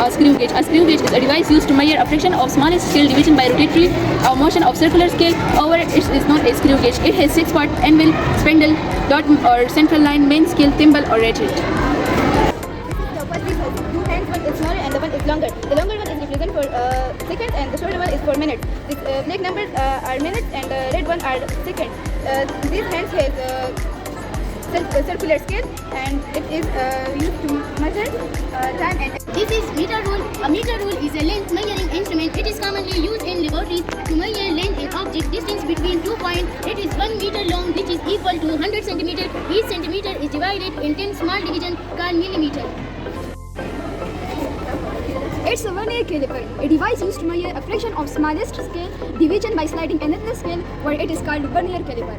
Screw gauge. A screw gauge is a device used to measure a fraction of smallest scale division by rotatory motion of circular scale. However, it is not a screw gauge. It has 6 parts: anvil, spindle, dot or central line, main scale, thimble or ratchet. The first difference: two hands, one is smaller and the one is longer. The longer one is represented for seconds and the shorter one is for minutes. The black numbers are minutes and the red one are seconds. These hands has circular scale and it is used to measure time and. This is meter rule. A meter rule is a length measuring instrument. It is commonly used in laboratories to measure length and object distance between 2 points. It is 1 meter long, which is equal to 100 centimeter. Each centimeter is divided in 10 small divisions called millimeter. It's a vernier caliper, a device used to measure a fraction of smallest scale division by sliding another scale, where it is called vernier caliper.